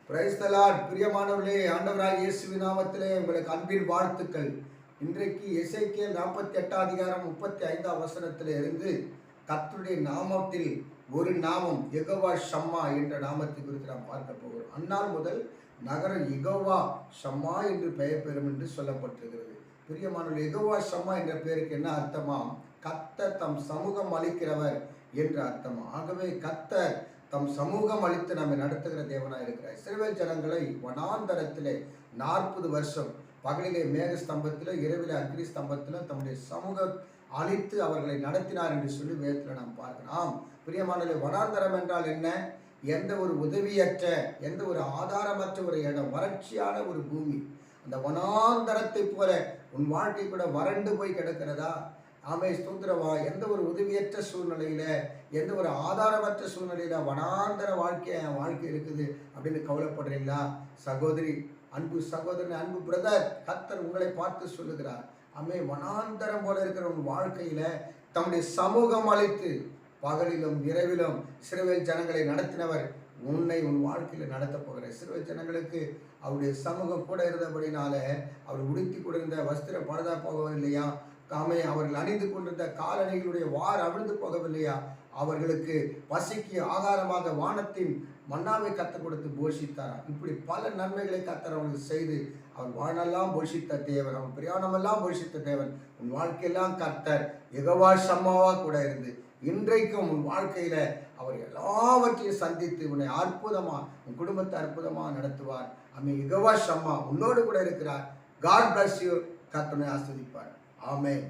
Praise the Lord. பிரியமானவர்களே, ஆண்டவராகிய இயேசுவின் நாமத்திலே உங்களுக்கு அன்பின் வாழ்த்துக்கள். இன்றைக்கு எசேக்கியேல் 48 அதிகாரம் 35 வசனத்திலே இருந்து கர்த்தருடைய நாமத்தில் ஒரு நாமம் யெகோவா ஷம்மா என்ற நாமத்தை குறித்து நாம் பார்க்க போகிறோம். அந்நாள் முதல் நகரம் யெகோவா ஷம்மா என்று பெயர் பெறும் என்று சொல்லப்பட்டிருக்கிறது. பிரியமானவர்களே, யெகோவா ஷம்மா என்ற பெயருக்கு என்ன அர்த்தமாம்? கர்த்தர் தம் சமூகம் அளிக்கிறவர் என்ற அர்த்தம். ஆகவே கர்த்தர் தம் சமூகம் அளித்து நம்மை நடத்துகிற தேவனாக இருக்கிறார். இஸ்ரவேல் ஜனங்களை வனாந்தரத்திலே 40 வருஷம் பகலிலே மேக ஸ்தம்பத்திலே இரவிலே அக்னி ஸ்தம்பத்திலே தம்முடைய சமூகம் அளித்து அவர்களை நடத்தினார் என்று சொல்லி வேதத்தில் நாம் பார்க்கிறோம். பிரியமானவர்களே, வனாந்தரம் என்றால் என்ன? எந்த ஒரு உதவியற்ற, எந்த ஒரு ஆதாரமற்ற ஒரு இடம், வறட்சியான ஒரு பூமி. அந்த வனாந்தரத்தை போல உன் வாழ்க்கை கூட வறண்டு போய் கிடக்கிறதா? ஆமை ஸ்தோத்திரவா. எந்த ஒரு உதவியற்ற சூழ்நிலையில, எந்த ஒரு ஆதாரமற்ற சூழ்நிலையில வனாந்தர வாழ்க்கை இருக்குது அப்படின்னு கவலைப்படுறீங்களா? சகோதரி, அன்பு சகோதரன், அன்பு பிரதர், கர்த்தர் உங்களை பார்த்து சொல்லுகிறார். ஆமை, வனாந்தரம் போல இருக்கிற உன் வாழ்க்கையில தம்முடைய சமூகம் அளித்து பகலிலும் இரவிலும் இஸ்ரவேல் ஜனங்களை நடத்தினவர் உன்னை உன் வாழ்க்கையில நடத்த போகிற. இஸ்ரவேல் ஜனங்களுக்கு அவருடைய சமூகம் கூட இருந்தபடினால அவர் உடுத்தி கொண்டிருந்த வஸ்திரம் பழுதா போகவில்லையா? தாமே அவர்கள் அணிந்து கொண்டிருந்த காலணிகளுடைய வார் அவிழ்ந்து போகவில்லையா? அவர்களுக்கு பசிக்கு ஆகாரமாக வானத்தின் மன்னாவை கற்றுக் கொடுத்து போஷித்தார். இப்படி பல நன்மைகளை கர்த்தர் அவர்களுக்கு செய்து அவர் வாழ்நெல்லாம் போஷித்த தேவன், அவன் பிரயாணமெல்லாம் போஷித்த தேவன். உன் வாழ்க்கையெல்லாம் கர்த்தர் யெகோவா ஷம்மாவா கூட இருந்து இன்றைக்கும் உன் வாழ்க்கையில அவர் எல்லாவற்றையும் சந்தித்து உன்னை அற்புதமா, உன் குடும்பத்தை அற்புதமா நடத்துவார். அவன் யெகோவா ஷம்மா உன்னோடு கூட இருக்கிறார். God bless you. கர்த்தரை ஆசீர்வதிப்பார். ஆமென்.